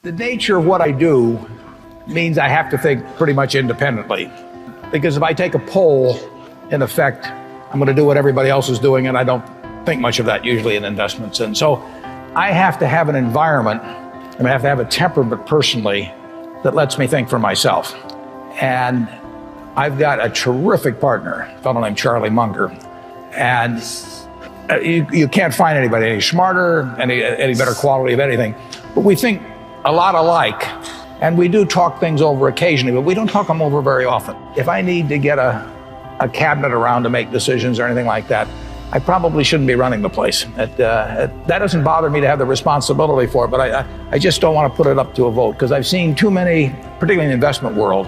The nature of what I do means I have to think pretty much independently. Because if I take a poll, in effect, I'm going to do what everybody else is doing, and I don't think much of that usually in investments. And so I have to have an environment, and I have to have a temperament personally that lets me think for myself. And I've got a terrific partner, a fellow named Charlie Munger. And you can't find anybody any smarter, any better quality of anything. But we think a lot alike. And we do talk things over occasionally, but we don't talk them over very often. If I need to get a cabinet around to make decisions or anything like that, I probably shouldn't be running the place. That doesn't bother me to have the responsibility for it, but I just don't want to put it up to a vote, because I've seen too many, particularly in the investment world,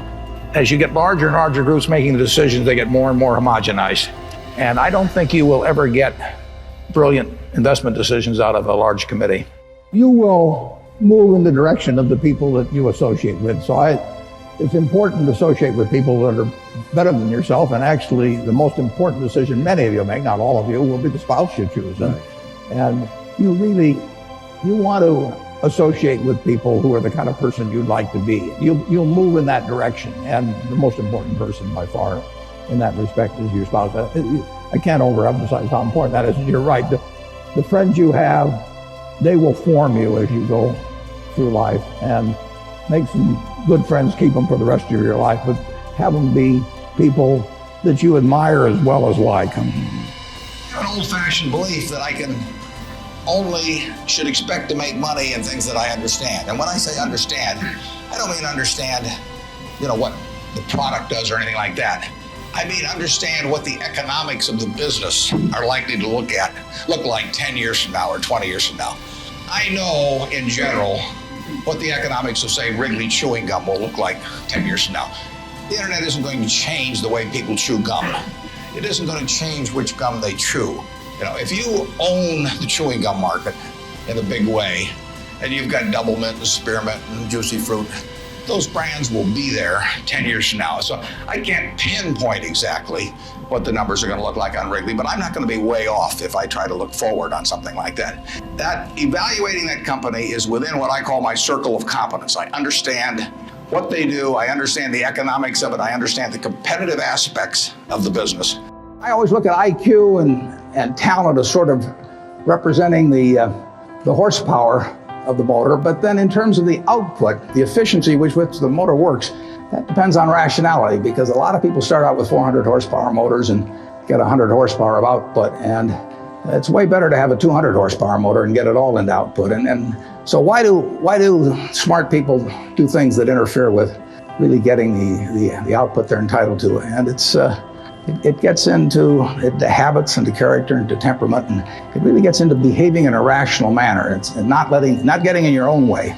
as you get larger and larger groups making the decisions, they get more and more homogenized. And I don't think you will ever get brilliant investment decisions out of a large committee. You will move in the direction of the people that you associate with. So it's important to associate with people that are better than yourself, and actually the most important decision many of you make, not all of you, will be the spouse you choose. And you want to associate with people who are the kind of person you'd like to be. You'll move in that direction, and the most important person by far in that respect is your spouse. I can't overemphasize how important that is. You're right. The friends you have, they will form you as you go through life, and make some good friends, keep them for the rest of your life, but have them be people that you admire as well as like. I have an old-fashioned belief that I should expect to make money in things that I understand. And when I say understand, I don't mean understand, what the product does or anything like that. I mean understand what the economics of the business are likely to look like 10 years from now or 20 years from now. I know in general what the economics of, say, Wrigley chewing gum will look like 10 years from now. The internet isn't going to change the way people chew gum. It isn't going to change which gum they chew. If you own the chewing gum market in a big way, and you've got Double Mint and Spearmint and Juicy Fruit, those brands will be there 10 years from now. So I can't pinpoint exactly what the numbers are going to look like on Wrigley, but I'm not going to be way off if I try to look forward on something like that. That evaluating that company is within what I call my circle of competence. I understand what they do, I understand the economics of it, I understand the competitive aspects of the business. I always look at IQ and talent as sort of representing the horsepower of the motor, but then in terms of the output, the efficiency with which the motor works, that depends on rationality, because a lot of people start out with 400 horsepower motors and get 100 horsepower of output, and it's way better to have a 200 horsepower motor and get it all into output. And so why do smart people do things that interfere with really getting the output they're entitled to? And it gets into the habits and the character and the temperament, and it really gets into behaving in a rational manner. It's not getting in your own way.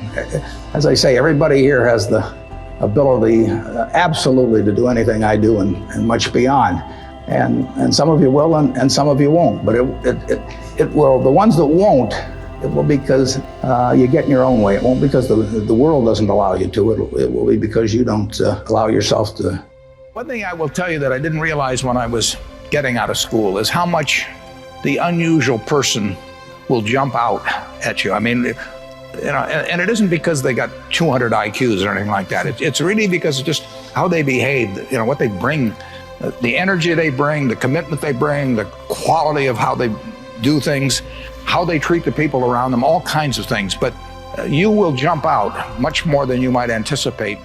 As I say, everybody here has the ability absolutely to do anything I do and much beyond. And some of you will and some of you won't, but it will. The ones that won't, it will be because you get in your own way. It won't because the world doesn't allow you to. It will be because you don't allow yourself to. One thing I will tell you that I didn't realize when I was getting out of school is how much the unusual person will jump out at you. I mean, and it isn't because they got 200 IQs or anything like that. It's really because of just how they behave, what they bring, the energy they bring, the commitment they bring, the quality of how they do things, how they treat the people around them, all kinds of things. But you will jump out much more than you might anticipate